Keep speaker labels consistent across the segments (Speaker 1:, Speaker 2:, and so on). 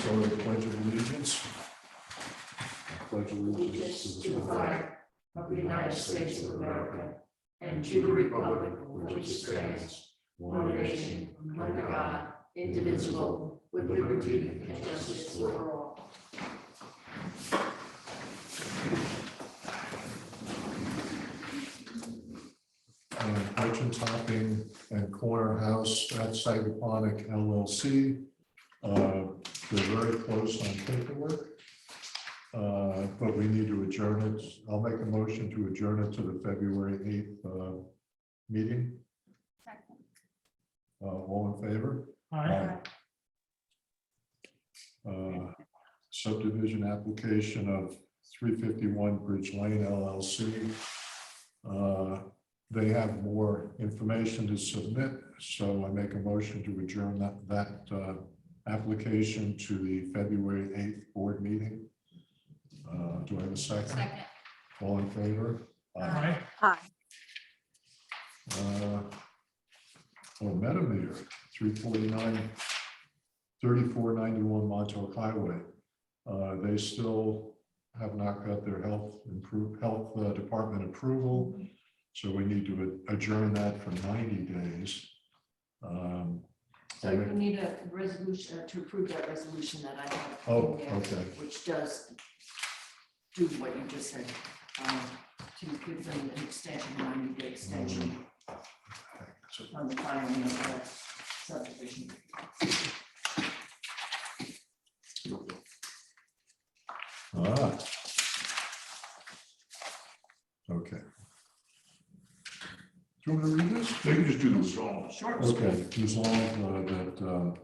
Speaker 1: go to the Pledge of Allegiance. Pledge of
Speaker 2: Allegiance to the flag of the United States of America and to the republic for which it stands, one nation, under God, indivisible, with liberty and justice for all.
Speaker 1: Merchant Topping and Corner House at Sagaponic LLC. They're very close on paperwork, but we need to adjourn it. I'll make a motion to adjourn it to the February 8th meeting. All in favor?
Speaker 3: Aye.
Speaker 1: Subdivision application of 351 Bridge Lane LLC. They have more information to submit, so I make a motion to adjourn that application to the February 8th board meeting. Do I have a second?
Speaker 2: Second.
Speaker 1: All in favor?
Speaker 3: Aye.
Speaker 4: Aye.
Speaker 1: Metamere, 349, 3491 Montauk Highway. They still have not got their health department approval. So we need to adjourn that for 90 days.
Speaker 2: So you need a resolution to approve that resolution that I have.
Speaker 1: Oh,
Speaker 2: in there,
Speaker 1: okay.
Speaker 2: Which does do what you just said, to give them an extension, 90-day extension on the filing of that subdivision.
Speaker 1: Okay. Do you want to read this?
Speaker 3: They can just do this all.
Speaker 2: Sure.
Speaker 1: Okay, resolve that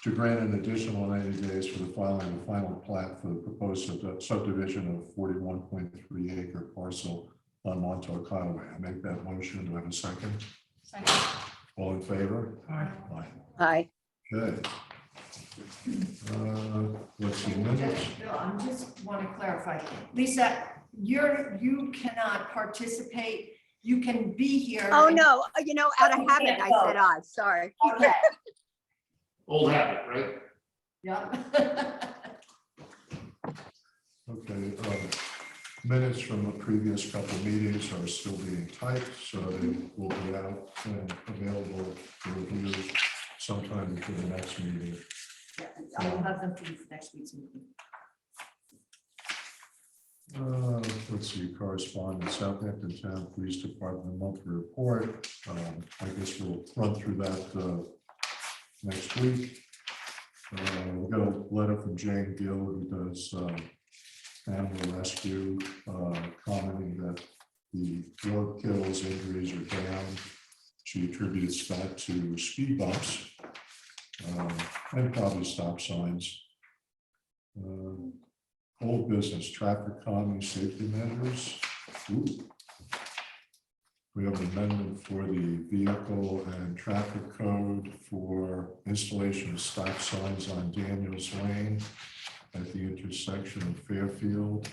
Speaker 1: to grant an additional 90 days for the filing of the final plat for the proposed subdivision of 41.3 acre parcel on Montauk Highway. I make that motion. Do I have a second?
Speaker 2: Second.
Speaker 1: All in favor?
Speaker 3: Aye.
Speaker 1: Aye.
Speaker 4: Aye.
Speaker 1: Okay. Let's see, minutes.
Speaker 2: Bill, I just want to clarify, Lisa, you cannot participate. You can be here.
Speaker 4: Oh,
Speaker 2: and-
Speaker 4: no, out of
Speaker 2: You
Speaker 4: habit,
Speaker 2: can't
Speaker 4: I
Speaker 2: vote.
Speaker 4: said aye, sorry.
Speaker 2: Okay.
Speaker 3: Old habit, right?
Speaker 2: Yeah.
Speaker 1: Okay, minutes from the previous couple meetings are still being typed, so they will be out and available for review sometime before the next meeting.
Speaker 2: I will have them for you for next week's meeting.
Speaker 1: Let's see, correspondence, Southampton Town Police Department monthly report. I guess we'll run through that next week. We got a letter from Jane Gill, who does animal rescue, commenting that the road kills, injuries are down. She attributes that to speed bumps and probably stop signs. Old business, traffic calming, safety measures. Ooh. We have an amendment for the vehicle and traffic code for installation of stop signs on Daniels Lane at the intersection of Fairfield.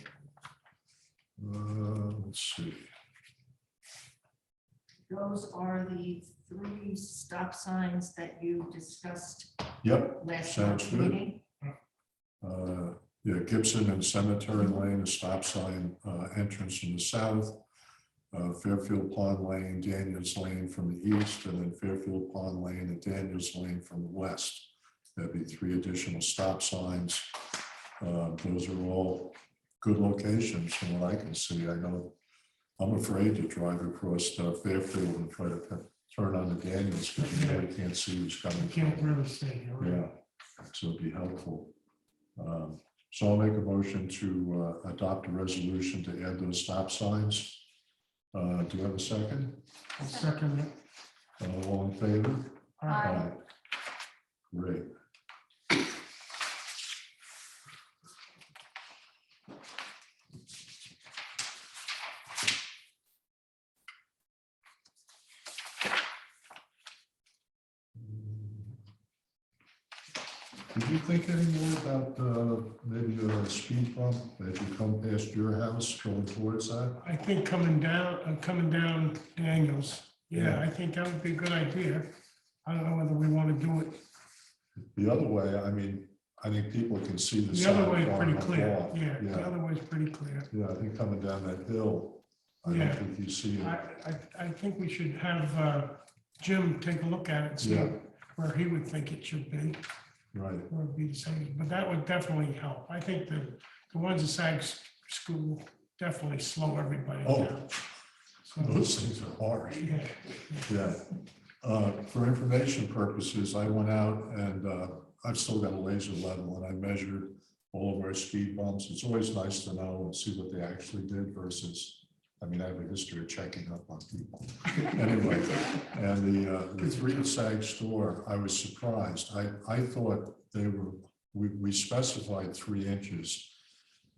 Speaker 1: Let's see.
Speaker 2: Those are the 3 stop signs that you discussed
Speaker 1: Yep,
Speaker 2: last
Speaker 1: sounds
Speaker 2: month's
Speaker 1: good.
Speaker 2: meeting.
Speaker 1: Yeah, Gibson and Cemetery Lane, a stop sign entrance from the south. Fairfield Pond Lane, Daniels Lane from the east, and then Fairfield Pond Lane and Daniels Lane from the west. There'd be 3 additional stop signs. Those are all good locations from what I can see. I know I'm afraid to drive across Fairfield and try to turn on the Daniels because you really can't see who's coming.
Speaker 3: Can't really see.
Speaker 1: Yeah, so it'd be helpful. So I'll make a motion to adopt a resolution to add those stop signs. Do you have a second?
Speaker 3: I'll second it.
Speaker 1: All in favor?
Speaker 2: Aye.
Speaker 1: Great. Did you think any more about maybe a speed bump as you come past your house going towards that?
Speaker 3: I think coming down Daniels. Yeah,
Speaker 1: Yeah.
Speaker 3: I think that would be a good idea. I don't know whether we want to do it
Speaker 1: The other way, I mean, I think people can see the
Speaker 3: The other
Speaker 1: sign
Speaker 3: way is
Speaker 1: far
Speaker 3: pretty
Speaker 1: enough
Speaker 3: clear,
Speaker 1: off.
Speaker 3: yeah, the other way is pretty clear.
Speaker 1: Yeah, I think coming down that hill, I don't
Speaker 3: Yeah.
Speaker 1: think you see it.
Speaker 3: I think we should have Jim take a look at it and see
Speaker 1: Yeah.
Speaker 3: where he would think it should be,
Speaker 1: Right,
Speaker 3: where it'd be the same, but that would definitely help. I think the ones at school definitely slow everybody
Speaker 1: Oh.
Speaker 3: down. So,
Speaker 1: those things are hard.
Speaker 3: yeah,
Speaker 1: Yeah. For information purposes, I went out and I've still got a laser level and I measured all of our speed bumps. It's always nice to know and see what they actually did versus, I mean, I have a history of checking up on people. Anyway, and the three at Sag store, I was surprised. I thought they were, we specified 3 inches.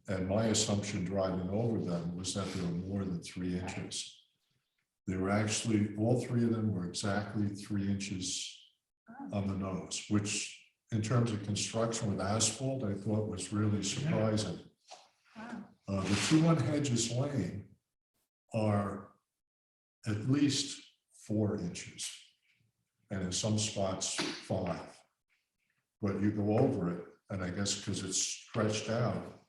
Speaker 1: And my assumption driving over them was that they were more than 3 inches. They were actually, all 3 of them were exactly 3 inches on the nose, which in terms of construction with asphalt, I thought was really surprising. The 2 on Hedges Lane are at least 4 inches, and in some spots 5. But you go over it, and I guess because it's stretched out,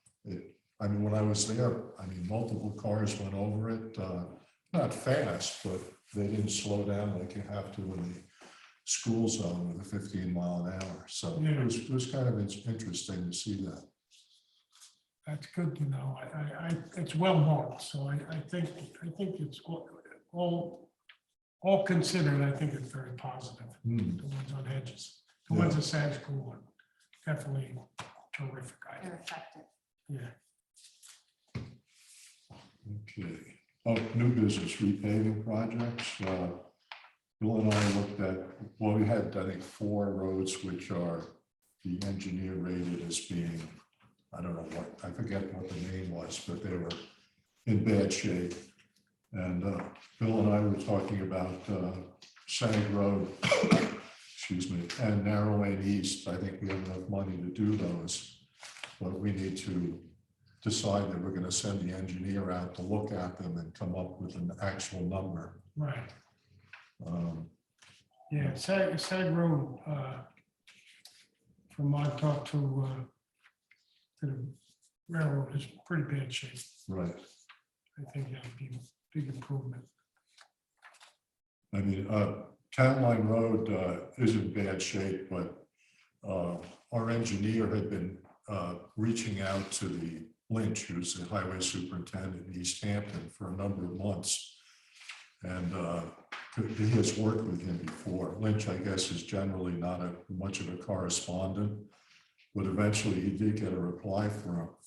Speaker 1: I mean, when I was there, I mean, multiple cars went over it, not fast, but they didn't slow down like you have to in the school zone with a 15-mile-an-hour. So
Speaker 3: Yeah.
Speaker 1: it was kind of interesting to see that.
Speaker 3: that's good to know. It's well marked, so I think it's all considered, I think it's very positive.
Speaker 1: Hmm.
Speaker 3: The ones on Hedges, the
Speaker 1: Yeah.
Speaker 3: ones at Sag School are definitely terrific. I
Speaker 2: They're
Speaker 3: think.
Speaker 2: effective.
Speaker 3: Yeah.
Speaker 1: Okay. Oh, new business repaving projects. Bill and I looked at, well, we had, I think, 4 roads which are the engineer rated as being, I don't know what, I forget what the name was, but they were in bad shape. And Bill and I were talking about Sag Road, excuse me, and Narrow Lane East. I think we have enough money to do those, but we need to decide that we're going to send the engineer out to look at them and come up with an actual number.
Speaker 3: Right.
Speaker 1: Um,
Speaker 3: Yeah, Sag Road, from my talk to the railroad is pretty bad shape.
Speaker 1: Right.
Speaker 3: I think that'd be a big improvement.
Speaker 1: I mean, Town Line Road is in bad shape, but our engineer had been reaching out to the Lynch, who's the highway superintendent in East Hampton, for a number of months. And he has worked with him before. Lynch, I guess, is generally not much of a correspondent, but eventually he did get a reply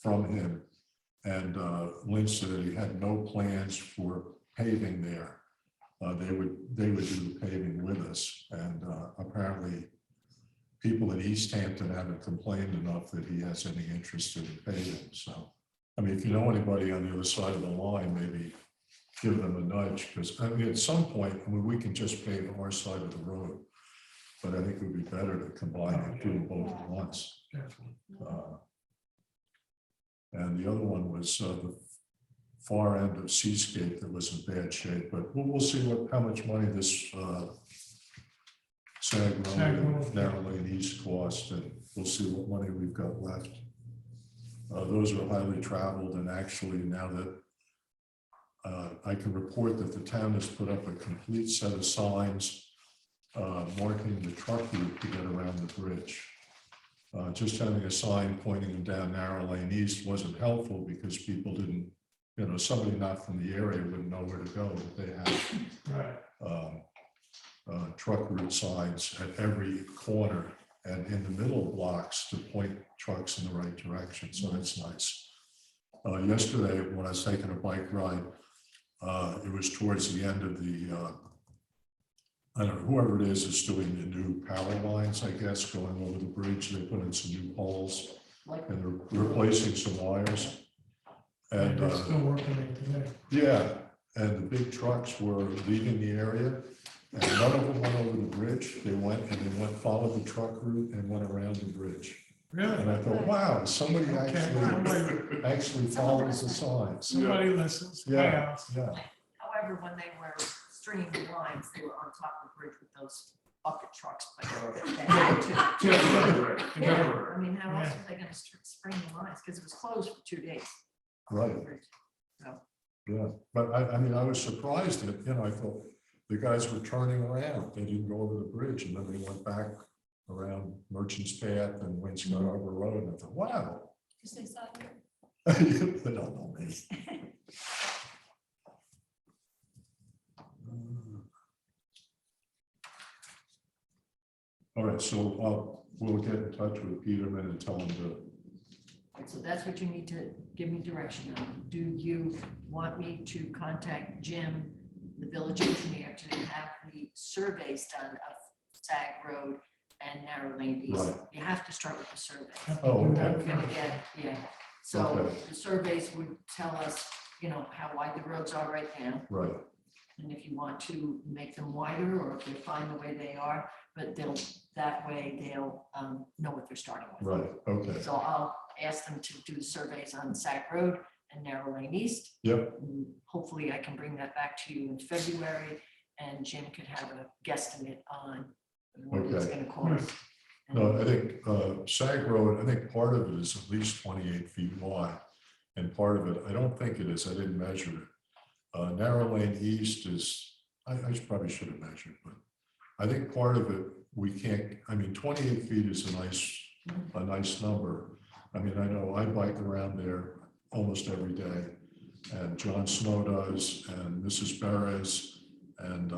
Speaker 1: from him. And Lynch said that he had no plans for paving there. They would do the paving with us. And apparently people in East Hampton haven't complained enough that he has any interest in paving. So, I mean, if you know anybody on the other side of the line, maybe give them a nudge, because I mean, at some point, I mean, we can just pave our side of the road, but I think it would be better to combine and do them both at once.
Speaker 3: Definitely.
Speaker 1: And the other one was the far end of Seascape that was in bad shape, but we'll see how much money this Sag Road and Narrow Lane East cost, and we'll see what money we've got left. Those are highly traveled, and actually now that I can report that the town has put up a complete set of signs marking the truck route to get around the bridge. Just having a sign pointing down Narrow Lane East wasn't helpful because people didn't, you know, somebody not from the area wouldn't know where to go, but they have truck route signs at every corner and in the middle blocks to point trucks in the right direction. So that's nice. Yesterday, when I was taking a bike ride, it was towards the end of the, I don't know, whoever it is doing the new power lines, I guess, going over the bridge. They put in some new poles and they're replacing some wires. And
Speaker 3: They're still working it today.
Speaker 1: yeah, and the big trucks were leaving the area, and none of them went over the bridge. They went followed the truck route and went around the bridge.
Speaker 3: Really?
Speaker 1: And I thought, wow, somebody actually follows the signs.
Speaker 3: Somebody listens.
Speaker 1: Yeah, yeah.
Speaker 2: However, when they were stringing the lines, they were on top of the bridge with those bucket trucks, but they had to. Yeah, I mean, how else are they gonna spring the lines? Because it was closed for 2 days.
Speaker 1: Right.
Speaker 2: So,
Speaker 1: Yeah, but I mean, I was surprised that, I thought the guys were turning around. They didn't go over the bridge and then they went back around Merchant's Path and Wainscott Harbor Road. And I thought, wow.
Speaker 2: because they saw you.
Speaker 1: They don't know me. All right, so we'll get in touch with Peterman and tell him to.
Speaker 2: So that's what you need to give me direction on. Do you want me to contact Jim, the village engineer, to have the surveys done of Sag Road and Narrow Lane East?
Speaker 1: Right.
Speaker 2: You have to start with the survey.
Speaker 1: Oh,
Speaker 2: We're
Speaker 1: okay.
Speaker 2: gonna get, yeah. So
Speaker 1: Okay.
Speaker 2: the surveys would tell us, how wide the roads are right now.
Speaker 1: Right,
Speaker 2: And if you want to make them wider, or if they're fine the way they are, but they'll know what they're starting with.
Speaker 1: right, okay.
Speaker 2: So I'll ask them to do the surveys on Sac Road and Narrow Lane East.
Speaker 1: Yep,
Speaker 2: And hopefully I can bring that back to you in February, and Jim could have a guesstimate on what it's
Speaker 1: Okay.
Speaker 2: gonna cost.
Speaker 1: no, I think Sag Road, I think part of it is at least 28 feet wide. And part of it, I don't think it is, I didn't measure it. Narrow Lane East is, I probably should have measured, but I think part of it, we can't, 28 feet is a nice number. I mean, I know I bike around there almost every day, and John Snow does, and Mrs. Perez, and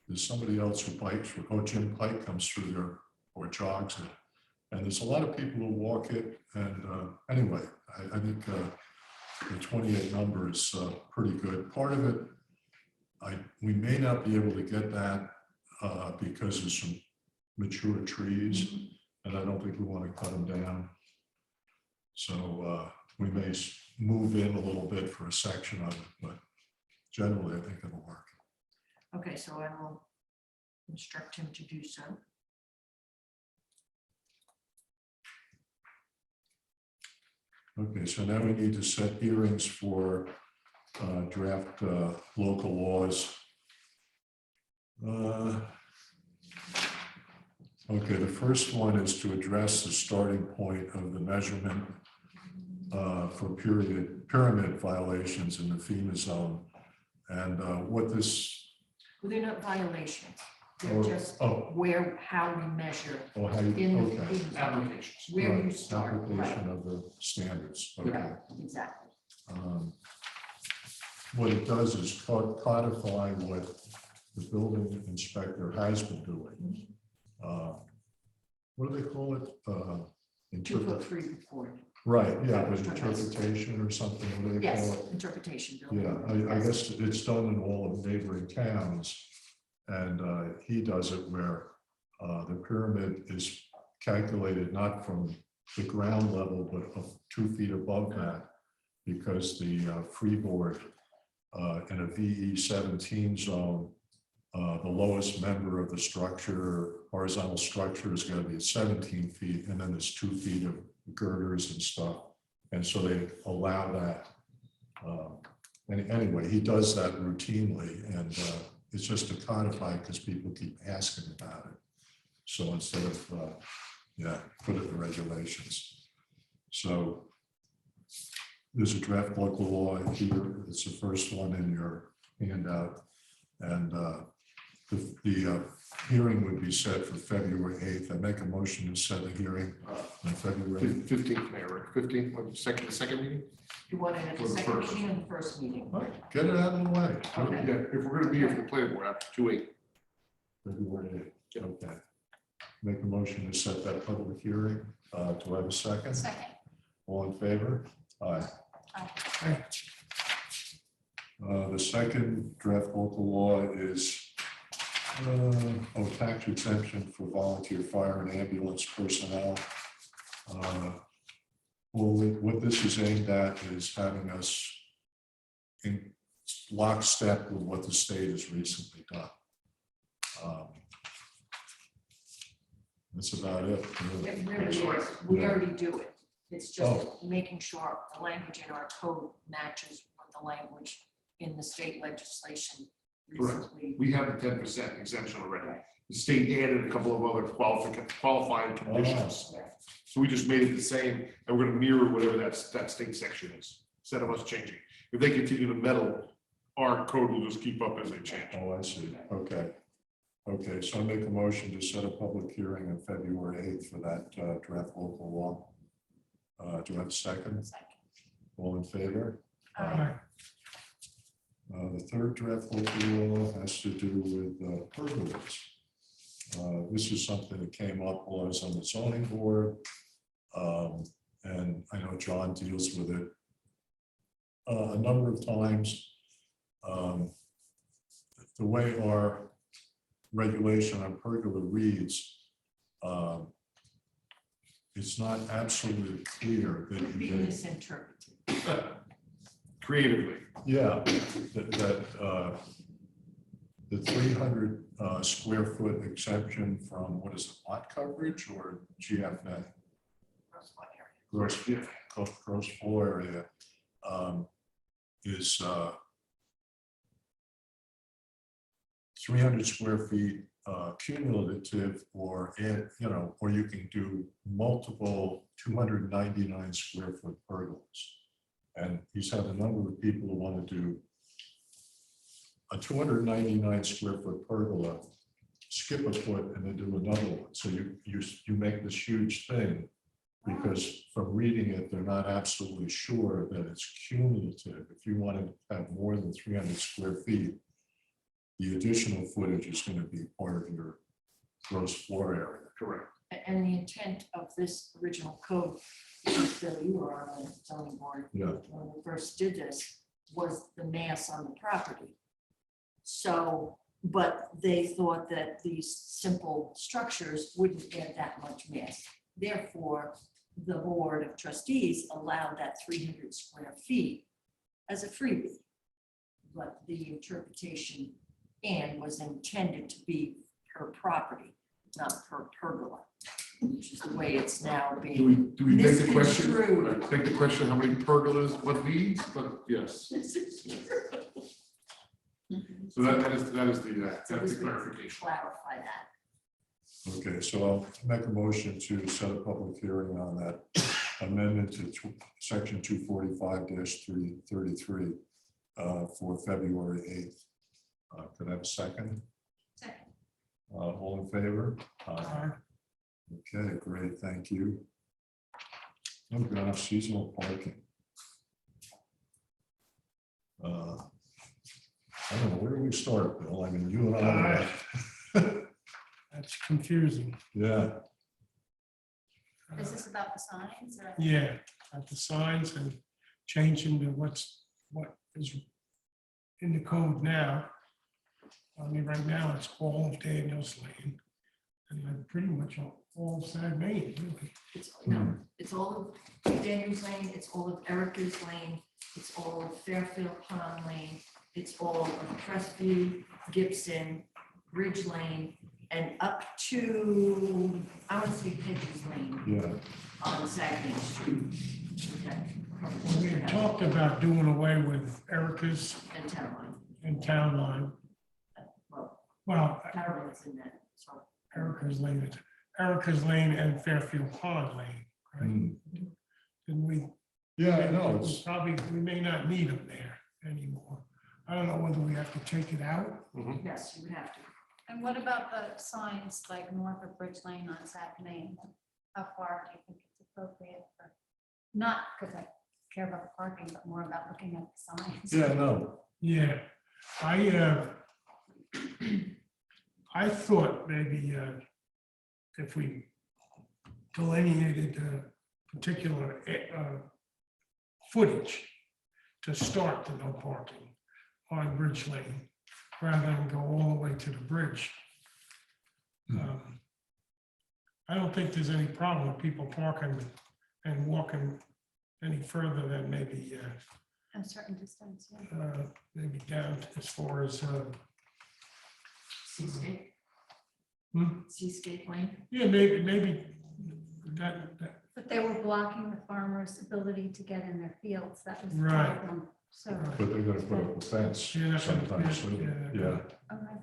Speaker 1: there's somebody else who bikes, Jim Pike comes through there or jogs it. And there's a lot of people who walk it, and anyway, I think the 28 number is pretty good. Part of it, we may not be able to get that because of some mature trees, and I don't think we want to cut them down. So we may move in a little bit for a section of it, but generally I think it'll work.
Speaker 2: Okay, so I will instruct him to do so.
Speaker 1: Okay, so now we need to set hearings for draft local laws. Okay, the first one is to address the starting point of the measurement for pyramid violations in the FEMA zone. And what this,
Speaker 2: Well, they're not violations. They're
Speaker 1: Or-
Speaker 2: just how we measure
Speaker 1: oh, how you,
Speaker 2: in the
Speaker 1: okay.
Speaker 2: FEMA zone,
Speaker 4: Applications.
Speaker 2: where you
Speaker 1: Right,
Speaker 2: start.
Speaker 1: application of the standards, okay.
Speaker 2: Right, exactly.
Speaker 1: What it does is codify what the building inspector has been doing. What do they call it?
Speaker 2: 2 foot 3 report.
Speaker 1: Right, yeah, but interpretation or something, what do they call
Speaker 2: Yes,
Speaker 1: it?
Speaker 2: interpretation.
Speaker 1: Yeah,
Speaker 2: building.
Speaker 1: I guess it's done in all of neighboring towns. And he does it where the pyramid is calculated not from the ground level, but of 2 feet above that, because the freeboard in a VE 17 zone, the lowest member of the structure, horizontal structure, is going to be at 17 feet, and then there's 2 feet of girders and stuff. And so they allow that. And anyway, he does that routinely, and it's just to codify because people keep asking about it. So instead of, put it in the regulations. So there's a draft local law here. It's the first one in your handout. And the hearing would be set for February 8th. I make a motion to set a hearing on February
Speaker 4: 15th, Mayor, 15th, the second meeting?
Speaker 2: You want it at the
Speaker 4: For the
Speaker 2: second
Speaker 4: first.
Speaker 2: meeting or the first meeting?
Speaker 1: All right, get it out of the way.
Speaker 2: Okay.
Speaker 4: Yeah, if we're gonna be here for the planning board after 2/8.
Speaker 1: February 8th. Okay. Make a motion to set that public hearing. Do I have a second?
Speaker 2: Second.
Speaker 1: All in favor? Aye.
Speaker 3: Right.
Speaker 1: The second draft local law is tax exemption for volunteer fire and ambulance personnel. What this is aimed at is having us in lockstep with what the state has recently done. That's about it. really.
Speaker 2: It really is. We
Speaker 1: Yeah.
Speaker 2: already do it. It's just making sure the language in our code matches with the language in the state legislation recently.
Speaker 4: We have the 10% exemption already. The state added a couple of other qualifying conditions.
Speaker 2: Yeah.
Speaker 4: So we just made it the same, and we're gonna mirror whatever that state section is, instead of us changing. If they continue to meddle, our code will just keep up as they change.
Speaker 1: Oh, I see. Okay. Okay, so I make a motion to set a public hearing on February 8th for that draft local law. Do I have a second? All in favor?
Speaker 3: Aye.
Speaker 1: The third draft local law has to do with pergolas. This is something that came up while I was on the zoning board. And I know John deals with it a number of times. The way our regulation on pergola reads, it's not absolutely clear that you
Speaker 2: Being
Speaker 1: can,
Speaker 2: misinterpreted.
Speaker 4: Creatively.
Speaker 1: yeah, that the 300 square foot exception from, what is it, lot coverage or GFA? Gross floor area is 300 square feet cumulative, or or you can do multiple 299 square foot pergolas. And he's had a number of people who want to do a 299 square foot pergola, skip a foot, and then do another one. So you make this huge thing, because from reading it, they're not absolutely sure that it's cumulative. If you want to have more than 300 square feet, the additional footage is going to be part of your gross floor area.
Speaker 4: Correct.
Speaker 2: And the intent of this original code, Bill, you were on the zoning board.
Speaker 1: Yeah.
Speaker 2: When we first did this, was the mass on the property. So, but they thought that these simple structures wouldn't add that much mass. Therefore, the board of trustees allowed that 300 square feet as a freebie. But the interpretation and was intended to be per property, not per pergola, which is the way it's now being.
Speaker 4: Do we make the question?
Speaker 2: misconstrued.
Speaker 4: Take the question, how many pergolas, what needs, but yes.
Speaker 2: This is true.
Speaker 4: So that is
Speaker 2: So
Speaker 4: that's
Speaker 2: this
Speaker 4: the
Speaker 2: would
Speaker 4: clarification.
Speaker 2: clarify that.
Speaker 1: Okay, so I'll make a motion to set a public hearing on that amendment to section 245-333 for February 8th. Could I have a second?
Speaker 2: Second.
Speaker 1: All in favor?
Speaker 3: Aye.
Speaker 1: Okay, great, thank you. Oh gosh, seasonal parking. I don't know, where do we start, Bill? I mean, you and I.
Speaker 3: That's confusing.
Speaker 1: Yeah,
Speaker 5: Is this about the signs or?
Speaker 3: Yeah, at the signs and changing to what is in the code now. I mean, right now, it's all of Daniels Lane, and then pretty much all of Sag Main, really.
Speaker 2: It's all of Daniels Lane, it's all of Erica's Lane, it's all of Fairfield Pond Lane, it's all of Crestview, Gibson, Ridge Lane, and up to, I want to say Hedges Lane
Speaker 1: yeah.
Speaker 2: on Sag Main Street.
Speaker 3: We had talked about doing away with Erica's
Speaker 2: And Town Line.
Speaker 3: and Town Line.
Speaker 2: Well,
Speaker 3: Well,
Speaker 2: Town Line's in that, so.
Speaker 3: Erica's Lane and Fairfield Pond Lane, right?
Speaker 1: Hmm.
Speaker 3: Didn't we?
Speaker 1: Yeah, I know,
Speaker 3: We
Speaker 1: it's,
Speaker 3: probably, we may not need them there anymore. I don't know whether we have to take it out.
Speaker 2: Yes, you would have to.
Speaker 5: And what about the signs like north of Bridge Lane on Sac Main? How far do you think it's appropriate for, not because I care about the parking, but more about looking at the signs?
Speaker 1: yeah, no,
Speaker 3: Yeah, I thought maybe if we delineated particular footage to start the no parking on Bridge Lane, rather than go all the way to the bridge. I don't think there's any problem with people parking and walking any further than maybe
Speaker 5: A certain distance, yeah.
Speaker 3: maybe down as far as,
Speaker 2: Seascape.
Speaker 3: Hmm?
Speaker 2: Seascape Lane.
Speaker 3: yeah, maybe that,
Speaker 5: But they were blocking the farmers' ability to get in their fields. That was the
Speaker 3: Right.
Speaker 5: problem. So,
Speaker 1: But they're gonna put up a fence
Speaker 3: Yeah,
Speaker 1: sometime
Speaker 3: yeah,
Speaker 1: soon,
Speaker 3: yeah.
Speaker 1: yeah.
Speaker 5: okay.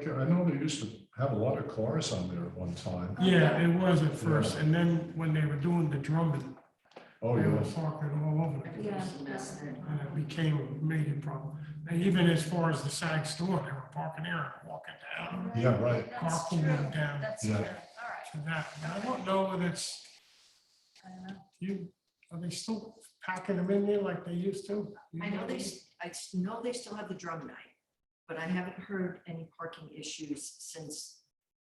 Speaker 1: Yeah, I know they used to have a lot of cars on there at one time.
Speaker 3: Yeah, it was at first, and then when they were doing the drumming,
Speaker 1: Oh,
Speaker 3: they were
Speaker 1: yeah.
Speaker 3: parking all over the
Speaker 5: Yeah.
Speaker 3: place. And it became a major problem. And even as far as the side store, they were parking there and walking down
Speaker 1: Yeah, right.
Speaker 5: That's
Speaker 3: Carpool
Speaker 5: true.
Speaker 3: down.
Speaker 5: That's
Speaker 1: Yeah.
Speaker 5: true. All right.
Speaker 3: to that. And I don't know whether it's,
Speaker 5: I don't know.
Speaker 3: are they still packing them in there like they used to?
Speaker 2: I know know they still have the drum night, but I haven't heard any parking issues since,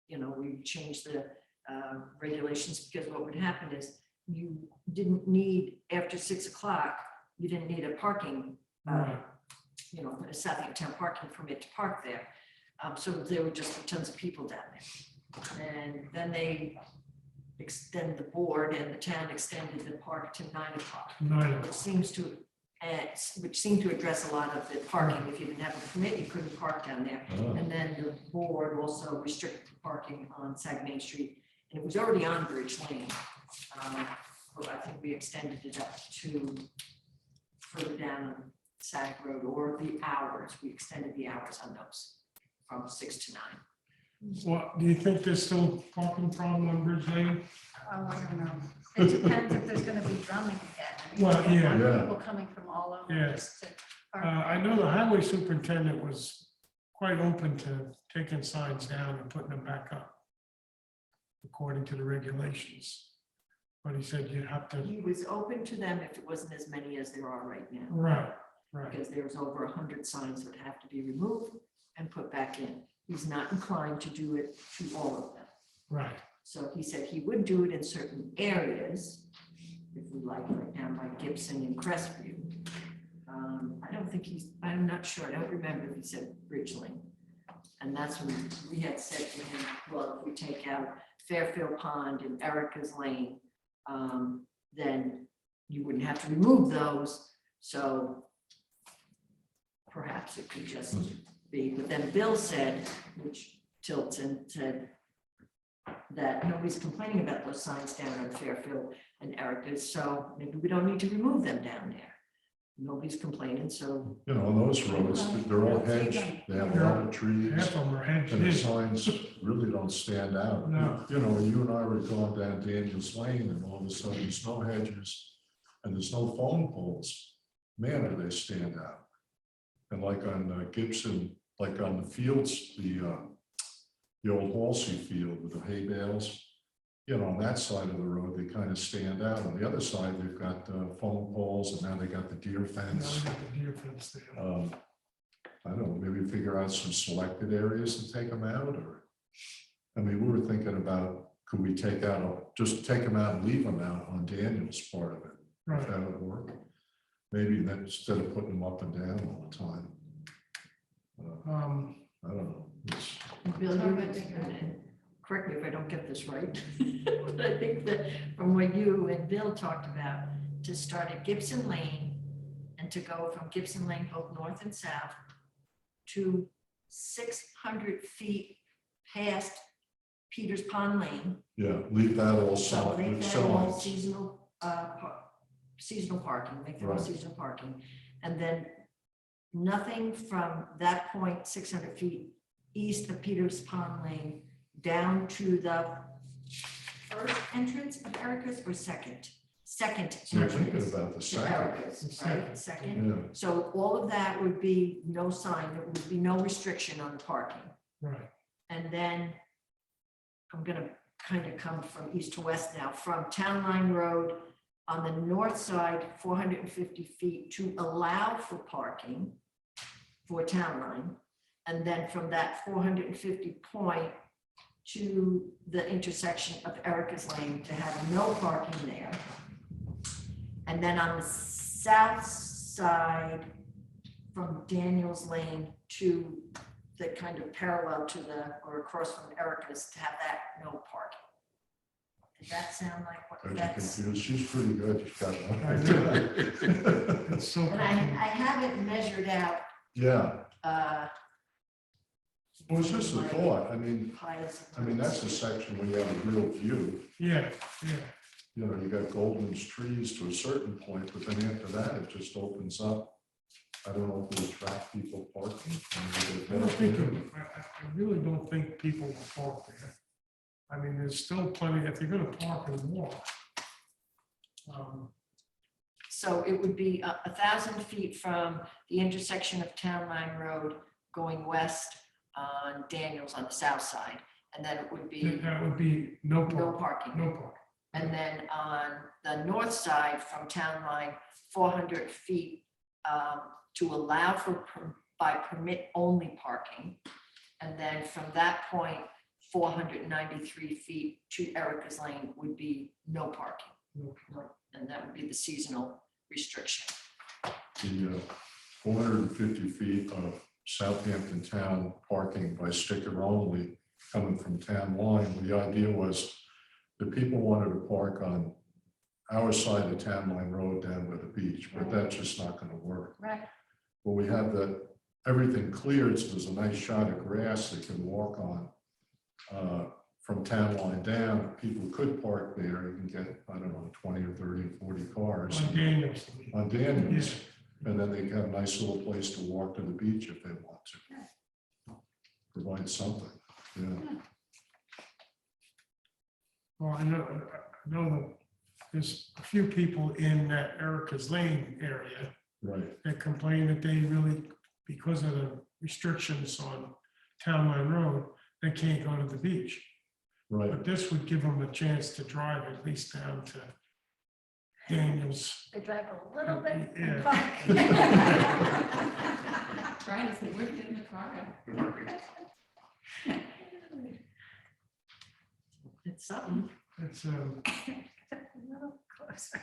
Speaker 2: we changed the regulations, because what would happen is you didn't need, after 6 o'clock, you didn't need a parking,
Speaker 3: Right.
Speaker 2: a Southampton parking permit to park there. So there were just tons of people down there. And then they extended, the board and the town extended the park to 9 o'clock. Which seemed to address a lot of the parking. If you didn't have a permit, you couldn't park down there.
Speaker 1: Oh,
Speaker 2: And then the board also restricted parking on Sag Main Street, and it was already on Bridge Lane. But I think we extended it up to further down on Sag Road, or the hours. We extended the hours on those from 6 to 9.
Speaker 3: Well, do you think there's still parking problem on Bridge Lane?
Speaker 5: Oh, I don't know. It depends if there's gonna be drumming again. I mean,
Speaker 3: Well,
Speaker 5: we
Speaker 3: yeah.
Speaker 5: have
Speaker 1: Yeah.
Speaker 5: People coming from all over.
Speaker 3: Yeah.
Speaker 5: just to park.
Speaker 3: I know the highway superintendent was quite open to taking signs down and putting them back up, according to the regulations. But he said you have to,
Speaker 2: He was open to them if it wasn't as many as there are right now,
Speaker 3: right,
Speaker 2: because there's over 100 signs that have to be removed and put back in. He's not inclined to do it to all of them.
Speaker 3: right.
Speaker 2: So he said he would do it in certain areas, if we like, right now by Gibson and Crestview. I don't think I'm not sure, I don't remember if he said Bridge Lane. And that's when we had said to him, well, if we take out Fairfield Pond and Erica's Lane, then you wouldn't have to remove those. So perhaps it could just be, but then Bill said, which Tilton said, that nobody's complaining about those signs down on Fairfield and Erica's, so maybe we don't need to remove them down there. Nobody's complaining, so
Speaker 1: On those roads, they're all hedged, they have a lot of trees,
Speaker 3: Half of them are hedged
Speaker 1: and the
Speaker 3: in.
Speaker 1: signs really don't stand out.
Speaker 3: No.
Speaker 1: You and I were going down Daniels Lane, and all of a sudden, there's no hedges, and there's no phone poles. Man, do they stand out. And like on Gibson, like on the fields, the old Halsey field with the hay bales, on that side of the road, they kind of stand out. On the other side, they've got phone poles, and now they got the deer
Speaker 3: Now
Speaker 1: fence.
Speaker 3: we got the deer fence there.
Speaker 1: I don't know, maybe figure out some selected areas to take them out, or, I mean, we were thinking about, could we just take them out and leave them out on Daniel's part of it? If
Speaker 3: Right.
Speaker 1: that would work. Maybe then instead of putting them up and down all the time. I don't know. It's-
Speaker 2: Bill, you had, correct me if I don't get this right, but I think that from what you and Bill talked about, to start at Gibson Lane and to go from Gibson Lane both north and south to 600 feet past Peters Pond Lane.
Speaker 1: Yeah, leave that all
Speaker 2: So
Speaker 1: solid
Speaker 2: make
Speaker 1: with
Speaker 2: that all
Speaker 1: signs.
Speaker 2: seasonal parking, make them all
Speaker 1: Right.
Speaker 2: seasonal parking. And then nothing from that point, 600 feet east of Peters Pond Lane, down to the first entrance of Erica's or second? Second
Speaker 1: You're thinking
Speaker 2: entrance
Speaker 1: about the
Speaker 2: to
Speaker 1: second.
Speaker 2: Erica's, right? Second.
Speaker 1: Yeah,
Speaker 2: So all of that would be no sign, there would be no restriction on the parking.
Speaker 3: Right.
Speaker 2: And then I'm gonna kind of come from east to west now, from Town Line Road on the north side, 450 feet to allow for parking for Town Line. And then from that 450 point to the intersection of Erica's Lane to have no parking there. And then on the south side, from Daniels Lane to the kind of parallel to or across from Erica's, to have that no parking. Does that sound like what
Speaker 1: got you
Speaker 2: that's?
Speaker 1: confused. She's pretty good. She's got
Speaker 3: I
Speaker 1: one.
Speaker 3: know. It's so.
Speaker 2: And I haven't measured out
Speaker 1: Yeah,
Speaker 2: uh,
Speaker 1: well, it's just a thought. I mean,
Speaker 2: piles of
Speaker 1: that's a
Speaker 2: roads.
Speaker 1: section where you have a real view.
Speaker 3: Yeah, yeah.
Speaker 1: you know, you got Goldman's trees to a certain point, but then after that, it just opens up. I don't know if it attract people parking.
Speaker 3: I don't think, I really don't think people will park there. I mean, there's still plenty, if you're gonna park and walk.
Speaker 2: So it would be 1,000 feet from the intersection of Town Line Road going west on Daniels on the south side. And then it would be
Speaker 3: That would be no
Speaker 2: no
Speaker 3: parking,
Speaker 2: parking.
Speaker 3: no parking.
Speaker 2: And then on the north side from Town Line, 400 feet to allow for by permit only parking. And then from that point, 493 feet to Erica's Lane would be no parking. And that would be the seasonal restriction.
Speaker 1: The 450 feet of Southampton Town parking by sticker only coming from Town Line, the idea was that people wanted to park on our side of Town Line Road down by the beach, but that's just not going to work.
Speaker 5: Right.
Speaker 1: But we have everything cleared, so there's a nice shot of grass they can walk on. From Town Line down, people could park there. You can get, I don't know, 20 or 30 or 40 cars
Speaker 3: On Daniels.
Speaker 1: on Daniels. And then they can have a nice little place to walk to the beach if they want to. Provide something, yeah.
Speaker 3: Well, I know that there's a few people in that Erica's Lane area
Speaker 1: Right,
Speaker 3: that complain that they really, because of the restrictions on Town Line Road, they can't go to the beach.
Speaker 1: right.
Speaker 3: But this would give them a chance to drive at least down to Daniels.
Speaker 5: They drive a little bit.
Speaker 3: Yeah.
Speaker 6: Right, it's worth it in the car.
Speaker 2: It's something.
Speaker 3: It's,
Speaker 5: A little closer.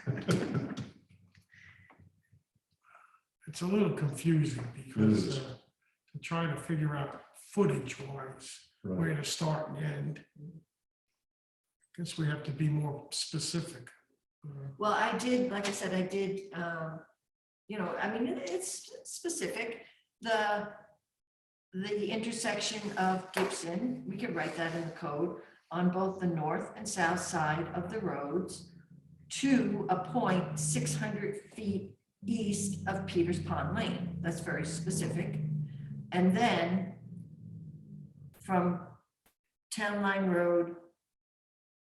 Speaker 3: it's a little confusing
Speaker 1: It
Speaker 3: because
Speaker 1: is.
Speaker 3: to try to figure out footage wise,
Speaker 1: Right.
Speaker 3: where to start and end. I guess we have to be more specific.
Speaker 2: Well, I did, like I said, I did, you know, I mean, it's specific. The intersection of Gibson, we could write that in the code, on both the north and south side of the roads to a point 600 feet east of Peters Pond Lane. That's very specific. And then from Town Line Road,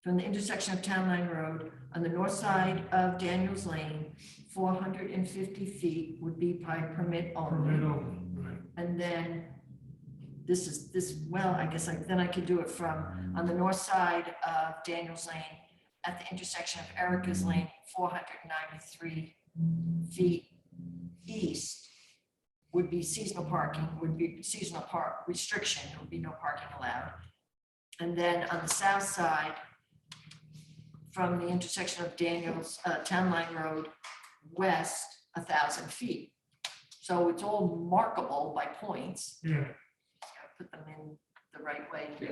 Speaker 2: from the intersection of Town Line Road on the north side of Daniels Lane, 450 feet would be by permit only.
Speaker 3: Right.
Speaker 2: And then well, I guess then I could do it from on the north side of Daniels Lane at the intersection of Erica's Lane, 493 feet east would be seasonal parking, would be seasonal park restriction, there would be no parking allowed. And then on the south side, from the intersection of Daniels, Town Line Road, west 1,000 feet. So it's all markable by points.
Speaker 3: Yeah,
Speaker 2: Put them in the right way.
Speaker 4: Yeah.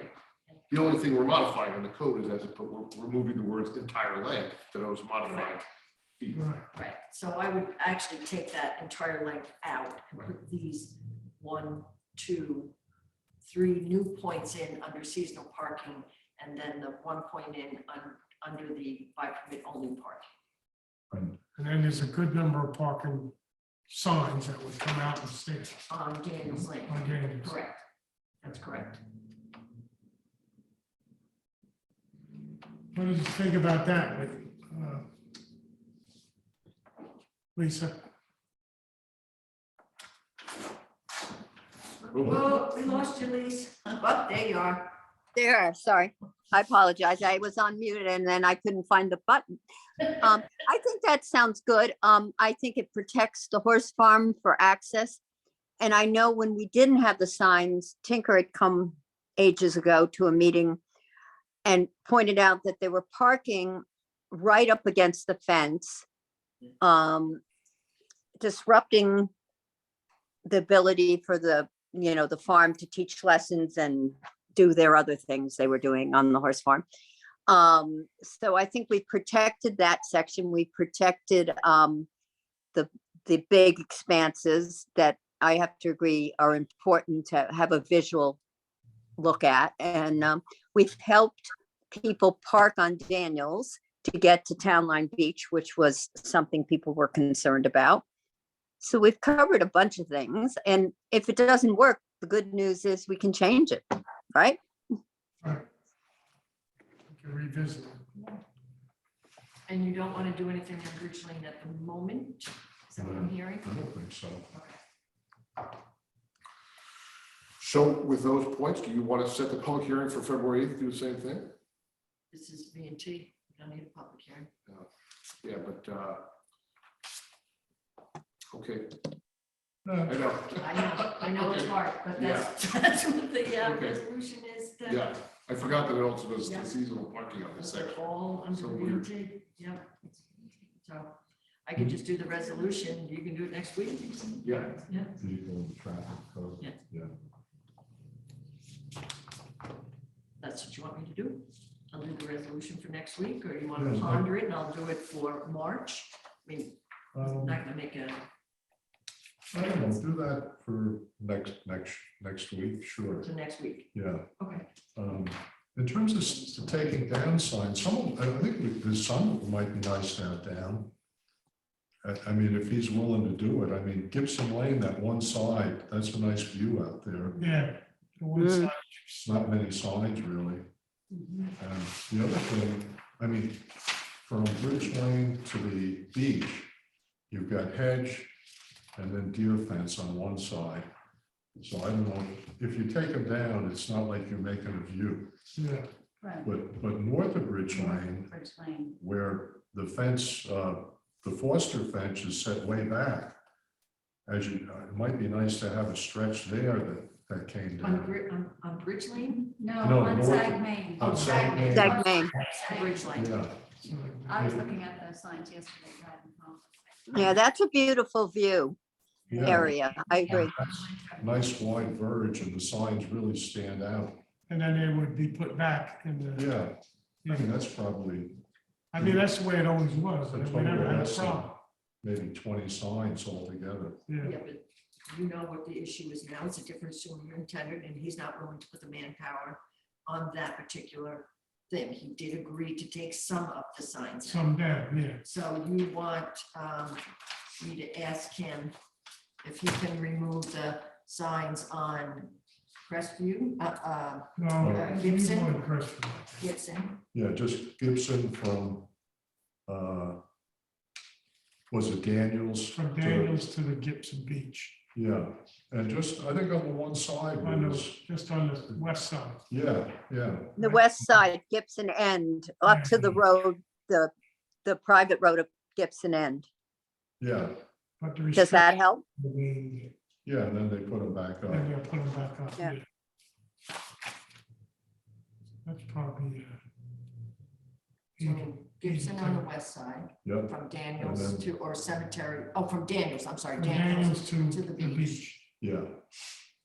Speaker 4: The only thing we're modifying in the code is we're removing the words entire length to those modified feet.
Speaker 3: right.
Speaker 2: Right, so I would actually take that entire length out and put these 1, 2, 3 new points in under seasonal parking, and then the 1 point in under the by permit only parking
Speaker 3: And then there's a good number of parking signs that would come out and stay
Speaker 2: on Daniels Lane.
Speaker 3: on Daniels.
Speaker 2: Correct, that's correct.
Speaker 3: What did you think about that, Lisa?
Speaker 2: Whoa, we lost you, Lise. Oh, there you are.
Speaker 7: There, sorry. I apologize. I was on mute and then I couldn't find the button. I think that sounds good. I think it protects the horse farm for access. And I know when we didn't have the signs, Tinker had come ages ago to a meeting and pointed out that they were parking right up against the fence, disrupting the ability for the farm to teach lessons and do their other things they were doing on the horse farm. So I think we protected that section. We protected the big expanses that I have to agree are important to have a visual look at. And we've helped people park on Daniels to get to Town Line Beach, which was something people were concerned about. So we've covered a bunch of things, and if it doesn't work, the good news is we can change it, right?
Speaker 3: Right. We can revisit it.
Speaker 2: And you don't want to do anything on Bridge Lane at the moment? Is that what I'm hearing?
Speaker 1: I don't think so.
Speaker 4: So with those points, do you want to set the public hearing for February 8th, do the same thing?
Speaker 2: This is V and T. We don't need a public hearing.
Speaker 4: Yeah, but, okay,
Speaker 1: No,
Speaker 4: I know.
Speaker 2: I know it's hard, but that's what the
Speaker 4: Okay.
Speaker 2: resolution is. that-
Speaker 4: Yeah, I forgot that it also does the seasonal parking on this
Speaker 2: Those are
Speaker 4: section.
Speaker 2: all under
Speaker 4: So
Speaker 2: V
Speaker 4: weird.
Speaker 2: and T. Yeah. So I can just do the resolution. You can do it next week.
Speaker 4: Yeah.
Speaker 2: Yeah.
Speaker 1: vehicle and traffic code.
Speaker 2: Yeah.
Speaker 1: Yeah.
Speaker 2: That's what you want me to do? I'll do the resolution for next week, or you want
Speaker 1: Yeah,
Speaker 2: to
Speaker 1: I-
Speaker 2: ponder it and I'll do it for March? I mean, I'm not gonna make a,
Speaker 1: I don't know, do that for next week, sure,
Speaker 2: to next week.
Speaker 1: yeah.
Speaker 2: Okay.
Speaker 1: In terms of taking down signs, I think there's some that might be nice to have down. I mean, if he's willing to do it, I mean, Gibson Lane, that one side, that's a nice view out there.
Speaker 3: Yeah. The one
Speaker 7: Mm.
Speaker 3: side,
Speaker 1: It's not many signs really. And the other thing, I mean, from Bridge Lane to the beach, you've got hedge and then deer fence on one side. So I don't know, if you take them down, it's not like you're making a view,
Speaker 3: yeah.
Speaker 5: Right.
Speaker 1: but north of Bridge Lane,
Speaker 5: Bridge Lane.
Speaker 1: where the fence, the Foster fence is set way back. As you, it might be nice to have a stretch there that came
Speaker 2: On
Speaker 1: down.
Speaker 2: on Bridge Lane?
Speaker 5: No,
Speaker 1: No,
Speaker 5: on
Speaker 1: north-
Speaker 5: Sag Main.
Speaker 1: on Sag Main.
Speaker 7: Sag Main.
Speaker 2: Bridge Lane.
Speaker 1: Yeah,
Speaker 5: I was looking at the signs yesterday driving home.
Speaker 7: Yeah, that's a beautiful view
Speaker 1: yeah.
Speaker 7: area. I agree.
Speaker 1: Nice wide verge and the signs really stand out.
Speaker 3: And then they would be put back in the,
Speaker 1: Yeah, I mean, that's probably
Speaker 3: I mean, that's the way it always was.
Speaker 1: a
Speaker 3: and We
Speaker 1: total
Speaker 3: never had a
Speaker 1: of
Speaker 3: problem.
Speaker 1: maybe 20 signs altogether.
Speaker 3: Yeah.
Speaker 2: Yeah, but you know what the issue is now. It's a different superintendent and he's not willing to put the manpower on that particular thing. He did agree to take some of the signs out.
Speaker 3: Some down, yeah.
Speaker 2: So you want me to ask him if he can remove the signs on Crestview,
Speaker 3: No, we
Speaker 2: Gibson?
Speaker 3: want Crestwood.
Speaker 2: Gibson,
Speaker 1: Yeah, just Gibson from, was it Daniels?
Speaker 3: From
Speaker 1: to-
Speaker 3: Daniels to the Gibson Beach,
Speaker 1: Yeah, and just, I think on the one side
Speaker 3: on the,
Speaker 1: was,
Speaker 3: just on the west side.
Speaker 1: yeah, yeah,
Speaker 7: The west side, Gibson End, up to the road, the private road of Gibson End.
Speaker 1: yeah,
Speaker 3: But the
Speaker 7: Does that help?
Speaker 3: restriction,
Speaker 1: yeah, and then they put them back
Speaker 3: and
Speaker 1: up.
Speaker 3: they'll put them back up.
Speaker 7: Yeah.
Speaker 3: That's probably.
Speaker 2: so Gibson on the west side,
Speaker 1: Yep,
Speaker 2: from Daniels
Speaker 1: And then-
Speaker 2: to, or Cemetery, oh, from Daniels, I'm sorry,
Speaker 3: From
Speaker 2: Daniels,
Speaker 3: Daniels
Speaker 2: to the beach.
Speaker 1: yeah.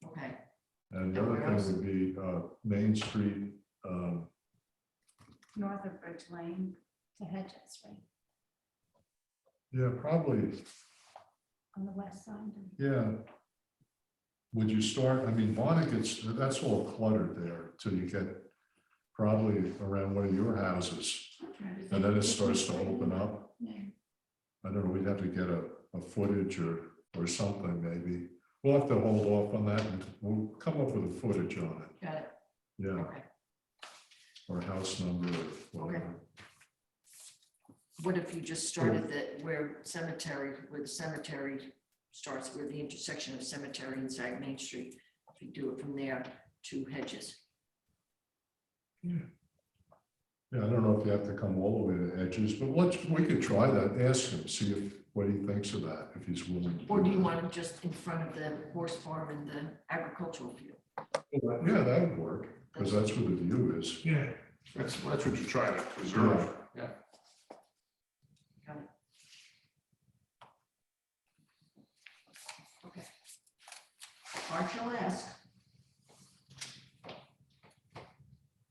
Speaker 2: Okay,
Speaker 1: And the
Speaker 2: And
Speaker 1: other
Speaker 2: where
Speaker 1: thing
Speaker 2: else?
Speaker 1: would be Main Street,
Speaker 5: North of Bridge Lane to Hedges, right,
Speaker 1: yeah, probably,
Speaker 5: on the west side.
Speaker 1: yeah. Would you start, I mean, Vonnegut's, that's all cluttered there till you get probably around one of your houses. And then it starts to open up.
Speaker 5: Yeah.
Speaker 1: I don't know, we'd have to get a footage or something maybe. We'll have to hold off on that and we'll come up with a footage on it.
Speaker 2: got it,
Speaker 1: Yeah,
Speaker 2: okay.
Speaker 1: or house number or whatever.
Speaker 2: What if you just started the, where the cemetery starts, where the intersection of Cemetery and Sag Main Street? If you do it from there to Hedges.
Speaker 1: Yeah, I don't know if you have to come all the way to Edges, but we could try that, ask him, see what he thinks of that, if he's willing to.
Speaker 2: Or do you
Speaker 1: that.
Speaker 2: want them just in front of the horse farm and the agricultural field?
Speaker 1: Yeah, that would work, because that's where the view is.
Speaker 3: Yeah,
Speaker 4: That's what you're trying to preserve. Yeah.
Speaker 2: Got it. Okay. Art shall ask.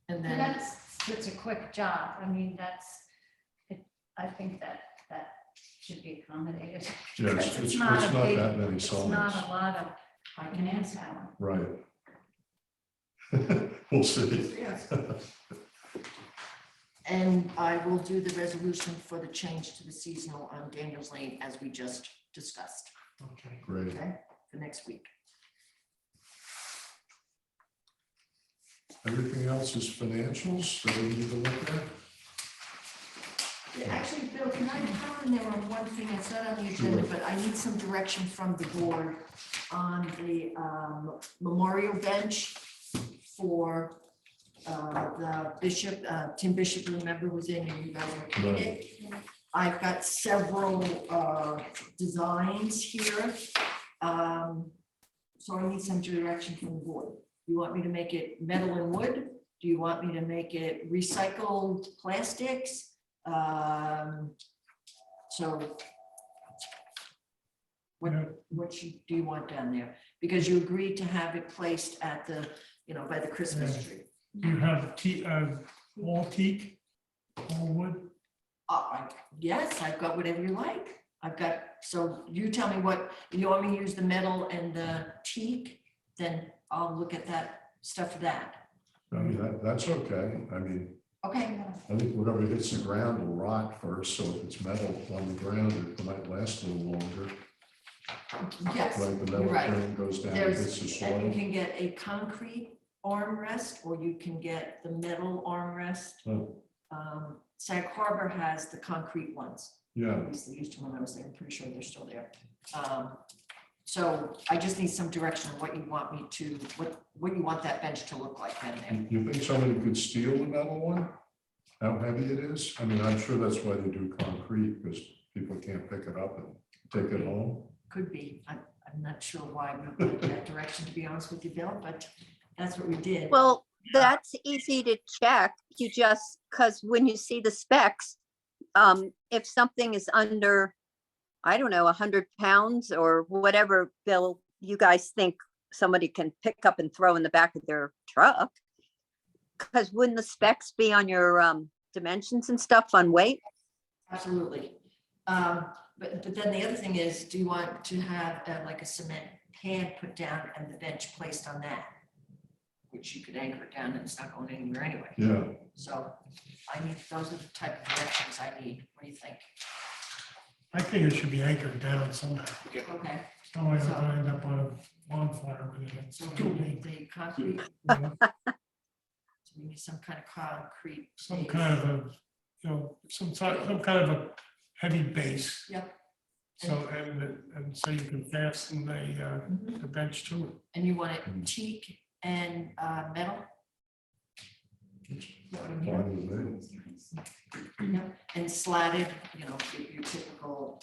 Speaker 2: And
Speaker 5: And
Speaker 2: then,
Speaker 5: that's a quick job. I mean, I think that should be accommodated.
Speaker 1: Yeah,
Speaker 5: Because
Speaker 1: it's
Speaker 5: not
Speaker 1: not
Speaker 5: a big-
Speaker 1: that many
Speaker 5: It's
Speaker 1: signs.
Speaker 5: not a lot of
Speaker 2: I can answer.
Speaker 5: manpower.
Speaker 1: Right. We'll see.
Speaker 2: Yes. And I will do the resolution for the change to the seasonal on Daniels Lane as we just discussed,
Speaker 3: Okay.
Speaker 1: Great.
Speaker 2: okay, for next week.
Speaker 1: Everything else is financials that we need to look at?
Speaker 2: Yeah, actually, Bill, can I comment there on one thing? It's not on the agenda,
Speaker 1: Sure.
Speaker 2: but I need some direction from the board on the memorial bench for the Bishop, Tim Bishop, remember, was in and you guys were painted. I've got several designs here. So I need some direction from the board. You want me to make it metal and wood? Do you want me to make it recycled plastics? So what do you want down there? Because you agreed to have it placed at the, by the Christmas tree.
Speaker 3: You have all teak, all wood?
Speaker 2: Yes, I've got whatever you like. So you tell me what, you want me to use the metal and the teak, then I'll look at that stuff for that.
Speaker 1: I mean, that's okay. I mean,
Speaker 2: Okay,
Speaker 1: I think whatever hits the ground will rot first, so if it's metal on the ground, it might last a little longer.
Speaker 2: yes,
Speaker 1: Like the
Speaker 2: you're
Speaker 1: metal
Speaker 2: right.
Speaker 1: frame goes down, it hits the
Speaker 2: And you
Speaker 1: soil.
Speaker 2: can get a concrete armrest, or you can get the metal armrest.
Speaker 1: Oh,
Speaker 2: Sag Harbor has the concrete ones.
Speaker 1: yeah,
Speaker 2: At least they used to when I was there. I'm pretty sure they're still there. So I just need some direction on what you want me to, what you want that bench to look like down there.
Speaker 1: you think somebody could steal the metal one? How heavy it is? I mean, I'm sure that's why they do concrete, because people can't pick it up and take it home.
Speaker 2: Could be. I'm not sure why we went that direction, to be honest with you, Bill, but that's what we did.
Speaker 7: Well, that's easy to check. You just, because when you see the specs, if something is under, I don't know, 100 pounds or whatever, Bill, you guys think somebody can pick up and throw in the back of their truck. Because wouldn't the specs be on your dimensions and stuff on weight?
Speaker 2: Absolutely. But then the other thing is, do you want to have like a cement pad put down and the bench placed on that? Which you could anchor it down and it's not going anywhere anyway.
Speaker 1: Yeah,
Speaker 2: So those are the type of directions I need. What do you think?
Speaker 3: I think it should be anchored down somehow.
Speaker 2: Okay,
Speaker 3: Otherwise it'll end up on a bonfire with it.
Speaker 2: so the concrete,
Speaker 3: You know,
Speaker 2: so we need some kind of concrete.
Speaker 3: Some
Speaker 2: base.
Speaker 3: kind of some kind of a heavy base.
Speaker 2: Yep.
Speaker 3: So, and so you can fasten
Speaker 2: Mhm.
Speaker 3: the bench to it.
Speaker 2: And you want it teak and metal? Is that what I'm hearing?
Speaker 1: fine with me.
Speaker 2: Yeah, and slatted, your typical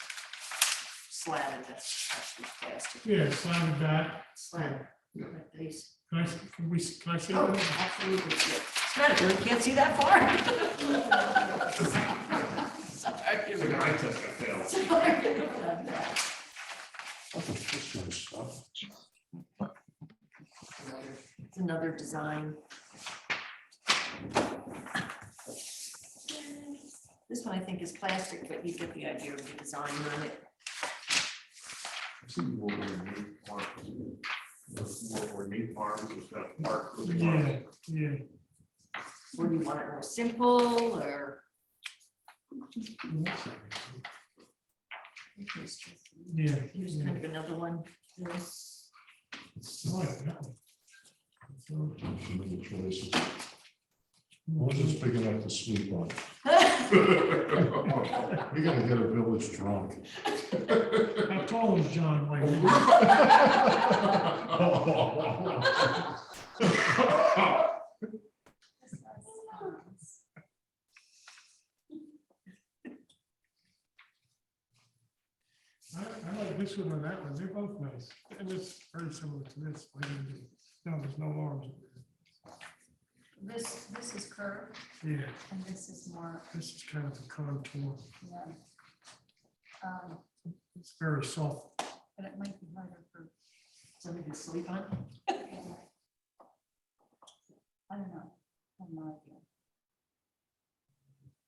Speaker 2: slatted, that's actually plastic.
Speaker 3: Yeah, slanted back.
Speaker 2: Slatted, like these.
Speaker 3: Can I see
Speaker 2: Oh,
Speaker 3: that?
Speaker 2: absolutely, yeah. Slatted, really can't see that far.
Speaker 4: It's like an eye test that failed.
Speaker 1: This kind of stuff.
Speaker 2: It's another design. This one I think is plastic, but you get the idea of the design on it.
Speaker 4: More ornate farms instead of park.
Speaker 3: Yeah, yeah.
Speaker 2: Or do you want it more simple, or?
Speaker 3: Yeah.
Speaker 2: Here's kind of another one. This.
Speaker 3: Oh, yeah. So,
Speaker 1: Some of the choices. We're just big enough to sleep on. We gotta get a village drunk.
Speaker 3: How tall is John Wayne? I like this one and that one. They're both nice. And it's very similar to this. No, there's no arms.
Speaker 5: This is curved
Speaker 3: Yeah,
Speaker 5: and this is more,
Speaker 3: this is kind of a contour.
Speaker 5: yeah.
Speaker 3: It's very soft.
Speaker 5: But it might be harder for,
Speaker 2: Something to sleep on.
Speaker 5: I don't know, I have no idea.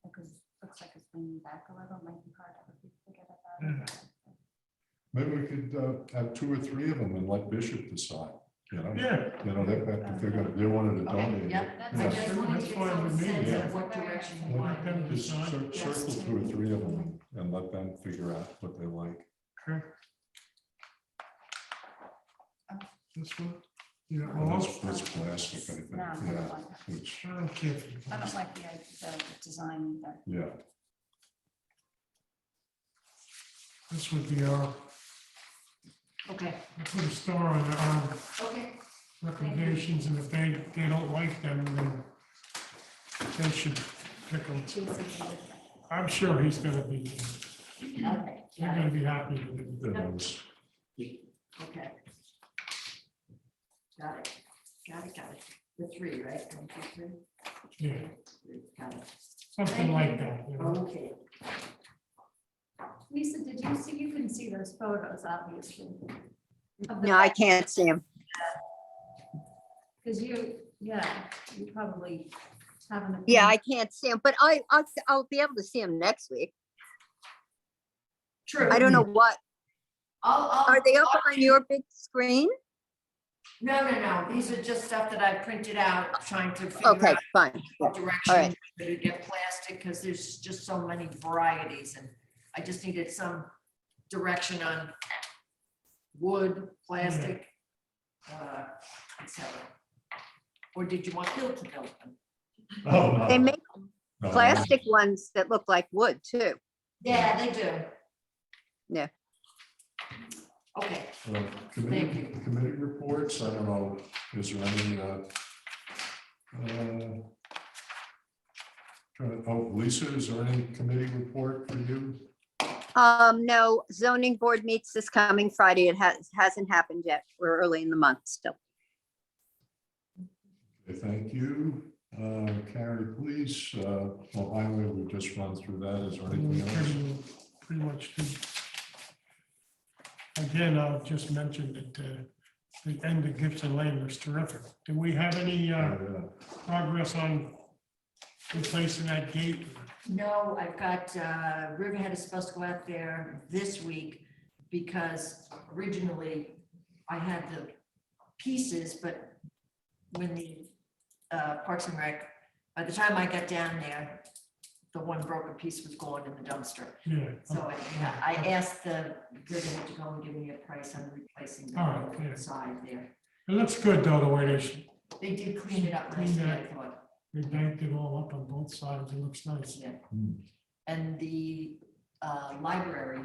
Speaker 5: Because it looks like it's leaning back a little, might be hard for people to get it out.
Speaker 1: Maybe we could have 2 or 3 of them and let Bishop decide. You know,
Speaker 3: Yeah,
Speaker 1: if they're gonna, they wanted to
Speaker 2: Okay,
Speaker 1: donate.
Speaker 2: yep,
Speaker 1: it.
Speaker 2: I
Speaker 1: Yeah.
Speaker 2: just wanted to
Speaker 3: That's
Speaker 2: get
Speaker 3: fine
Speaker 2: some
Speaker 3: with me,
Speaker 2: sense
Speaker 1: yeah.
Speaker 2: of what direction you
Speaker 3: Let
Speaker 2: want.
Speaker 3: them
Speaker 1: Just
Speaker 3: decide.
Speaker 1: circle two or three of them and let them figure out what they like.
Speaker 3: Okay. This one? Yeah,
Speaker 1: Oh,
Speaker 3: well,
Speaker 1: that's plastic, I think,
Speaker 5: No, I don't
Speaker 1: yeah,
Speaker 5: like that.
Speaker 1: which,
Speaker 3: I don't care. for the
Speaker 5: I don't
Speaker 3: plastic.
Speaker 5: like the design either.
Speaker 1: yeah.
Speaker 3: This would be our,
Speaker 2: Okay,
Speaker 3: I put a star on our
Speaker 2: okay,
Speaker 3: recommendations, and if they don't like them, then they should pick them.
Speaker 5: Choose something different.
Speaker 3: I'm sure he's gonna be,
Speaker 2: okay,
Speaker 3: you're
Speaker 2: got
Speaker 3: gonna
Speaker 2: it,
Speaker 3: be happy with it.
Speaker 1: That was-
Speaker 2: okay. Got it, got it, got it. The three, right? 1, 2, 3.
Speaker 3: Yeah,
Speaker 2: Got it.
Speaker 3: something like that, you know.
Speaker 2: Okay.
Speaker 5: Lisa, did you see, you couldn't see those photos, obviously.
Speaker 7: No, I can't see him.
Speaker 5: Because you probably haven't.
Speaker 7: Yeah, I can't see him, but I'll be able to see him next week.
Speaker 2: True.
Speaker 7: I don't know what,
Speaker 2: I'll,
Speaker 7: are they up on your big screen?
Speaker 2: no, these are just stuff that I printed out, trying to figure
Speaker 7: Okay,
Speaker 2: out
Speaker 7: fine.
Speaker 2: what
Speaker 7: All
Speaker 2: direction
Speaker 7: right.
Speaker 2: to get plastic, because there's just so many varieties, and I just needed some direction on wood, plastic, etc. Or did you want Bill to build them?
Speaker 1: Oh, no.
Speaker 7: They make
Speaker 1: No,
Speaker 7: plastic ones that look like wood too.
Speaker 2: Yeah, they do.
Speaker 7: Yeah.
Speaker 2: Okay,
Speaker 1: Committee reports, I don't know, is there any, Lisa, is there any committee report for you?
Speaker 7: No, zoning board meets this coming Friday. It hasn't happened yet. We're early in the month still.
Speaker 1: Okay, thank you. Carrie, please, well, highway, we just run through that. Is there anything else?
Speaker 3: Pretty much. Again, I'll just mention that the end of Gibson Lane was terrific. Do we have any progress on replacing that gate?
Speaker 2: no, I've got, Riverhead is supposed to go out there this week, because originally I had the pieces, but when the Parks and Rec, by the time I got down there, the one broken piece was gone in the dumpster.
Speaker 3: Yeah.
Speaker 2: So I asked the Riverhead to go and give me a price on replacing the
Speaker 3: All right,
Speaker 2: whole
Speaker 3: yeah.
Speaker 2: side there.
Speaker 3: It looks good though, the way
Speaker 2: They did clean it up
Speaker 3: Clean
Speaker 2: nicely, I
Speaker 3: that.
Speaker 2: thought.
Speaker 3: they banked it all up on both sides. It looks nice.
Speaker 2: Yeah.
Speaker 1: Hmm.
Speaker 2: And the library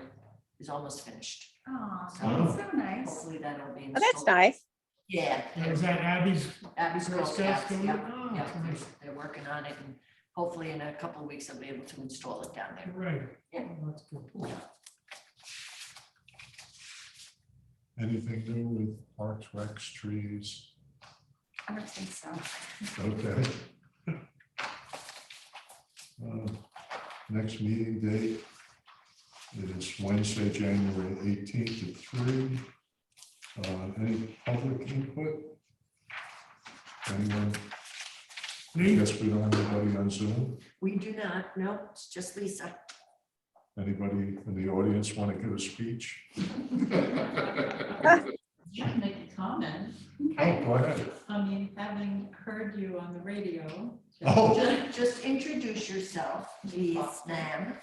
Speaker 2: is almost finished.
Speaker 5: Oh,
Speaker 1: Oh.
Speaker 5: that's so nice.
Speaker 2: Hopefully that'll be.
Speaker 7: Oh, that's
Speaker 2: installed.
Speaker 7: nice.
Speaker 2: Yeah.
Speaker 3: Is that Abby's?
Speaker 2: Abby's Girl
Speaker 3: Girl Scouts
Speaker 2: Scouts,
Speaker 3: doing
Speaker 2: yeah,
Speaker 3: it? Oh,
Speaker 2: yeah,
Speaker 3: nice.
Speaker 2: they're working on it, and hopefully in a couple of weeks I'll be able to install it down there.
Speaker 3: Right.
Speaker 2: Yeah.
Speaker 3: Oh, that's good.
Speaker 1: Anything new with parks, recs, trees?
Speaker 5: I don't think so.
Speaker 1: Okay. Next meeting date is Wednesday, January 18th at 3. Any public input? Anyone? I
Speaker 3: Me?
Speaker 1: guess we don't have anybody on Zoom.
Speaker 2: We do not, no, it's just Lisa.
Speaker 1: Anybody in the audience want to give a speech?
Speaker 6: You can make a comment.
Speaker 1: Oh, go ahead.
Speaker 6: I mean, having heard you on the radio.
Speaker 1: Oh.
Speaker 2: Just introduce yourself, please, ma'am.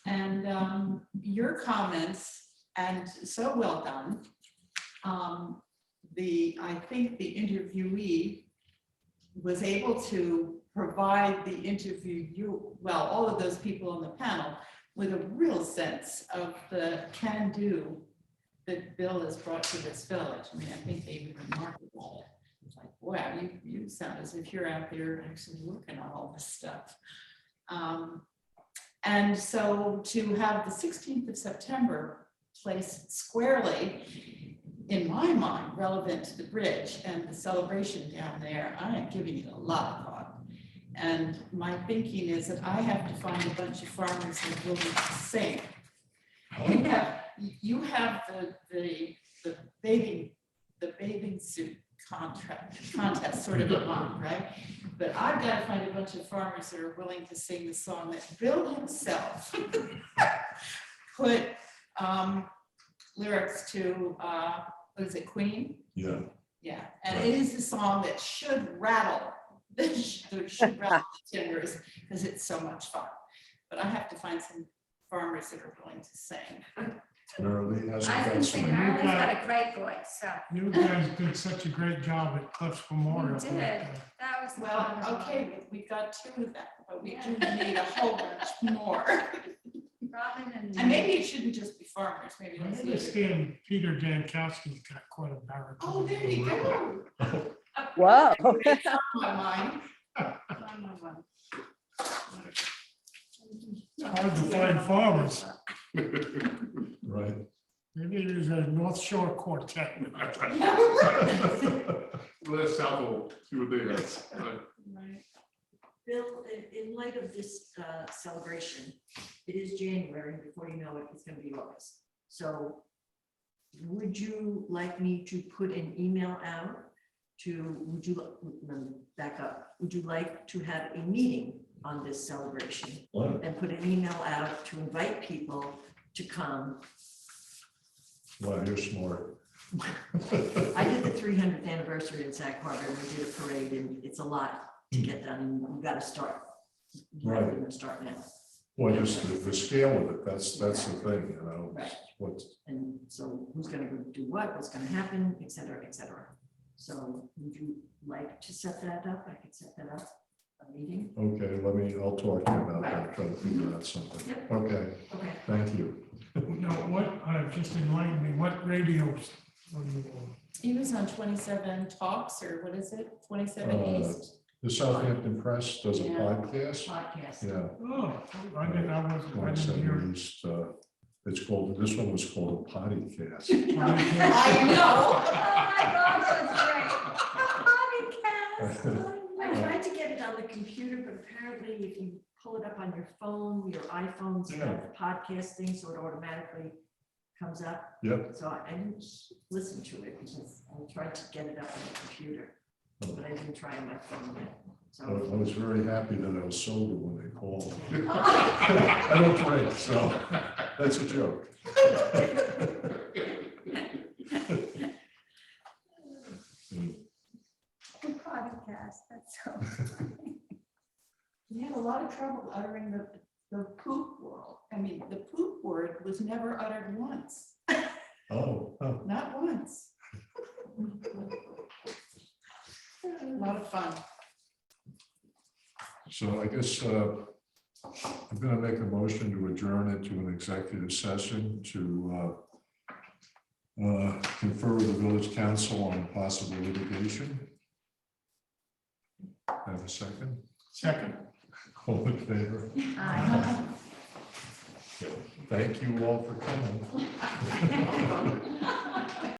Speaker 6: And your comments, and so well done. I think the interviewee was able to provide the well, all of those people on the panel with a real sense of the can-do that Bill has brought to this village. I mean, I think they were remarkable. It's like, wow, you sound as if you're out there actually working on all this stuff. And so to have the 16th of September placed squarely, in my mind, relevant to the bridge and the celebration down there, I am giving it a lot of thought. And my thinking is that I have to find a bunch of farmers that will be the same. You have the bathing suit contest sort of on, right? But I've got to find a bunch of farmers that are willing to sing the song that Bill himself put lyrics to what is it, Queen?
Speaker 1: Yeah,
Speaker 6: Yeah, and it is a song that should rattle, that should rattle the timbers, because it's so much fun. But I have to find some farmers that are willing to sing.
Speaker 1: Merrily has a
Speaker 5: I can sing,
Speaker 1: fence.
Speaker 5: Marilyn's got a great voice, so.
Speaker 3: You guys did such a great job at Cliffs Memorial.
Speaker 5: We did. That was. the
Speaker 6: Well,
Speaker 5: fun one.
Speaker 6: okay, we got 2 of them, but we do need a whole bunch more.
Speaker 5: Robin and.
Speaker 6: And maybe it shouldn't just be farmers, maybe
Speaker 3: I
Speaker 6: it's the other.
Speaker 3: understand Peter Jankowski's got quite a baritone.
Speaker 6: Oh, there you go.
Speaker 7: Whoa.
Speaker 6: It's on my mind.
Speaker 3: Hard to find farmers.
Speaker 1: Right.
Speaker 3: Maybe there's a North Shore Quartet.
Speaker 4: Let's sample, see what they have. Right.
Speaker 2: Bill, in light of this celebration, it is January, before you know it, it's gonna be August. So would you like me to put an email out to, let me back up, would you like to have a meeting on this celebration?
Speaker 1: What?
Speaker 2: And put an email out to invite people to come?
Speaker 1: Wow, you're smart.
Speaker 2: I did the 300th anniversary in Sag Harbor, and we did a parade, and it's a lot to get done, and we've got to start.
Speaker 1: Right.
Speaker 2: We're gonna start now.
Speaker 1: Well, just the scale of it, that's the thing, you know,
Speaker 2: Right.
Speaker 1: what's,
Speaker 2: And so who's gonna go do what, what's gonna happen, et cetera, et cetera. So would you like to set that up? I could set that up, a meeting.
Speaker 1: okay, I'll talk to you about that, try to figure out something.
Speaker 2: Yep.
Speaker 1: Okay,
Speaker 2: Okay.
Speaker 1: thank you.
Speaker 3: Now, what, just enlighten me, what radios are you on?
Speaker 6: He was on 27 Talks, or what is it, 27 East?
Speaker 1: The Southampton Press does a
Speaker 6: Yeah.
Speaker 1: podcast,
Speaker 2: Podcast.
Speaker 1: yeah,
Speaker 3: Oh, I didn't hear.
Speaker 1: 27 East, it's called, this one was called a podcast.
Speaker 6: I know.
Speaker 5: Oh, my God, that's great. Podcast.
Speaker 2: I tried to get it on the computer, but apparently if you pull it up on your phone, your iPhone's got the podcast thing, so it automatically comes up.
Speaker 1: Yep.
Speaker 2: So I didn't listen to it because I tried to get it up on the computer, but I didn't try on my phone yet.
Speaker 1: I
Speaker 2: So
Speaker 1: was very happy that I was sober when they called. I don't drink, so that's a joke.
Speaker 5: Podcast, that's so.
Speaker 6: We had a lot of trouble uttering the poop world. I mean, the poop word was never uttered once,
Speaker 1: Oh, oh.
Speaker 6: not once. A lot of fun.
Speaker 1: So I guess I'm going to make a motion to adjourn into an executive session to confer with the village council on possible litigation. Have a second?
Speaker 3: Second.
Speaker 1: All in favor?
Speaker 5: Aye.
Speaker 1: Thank you all for coming.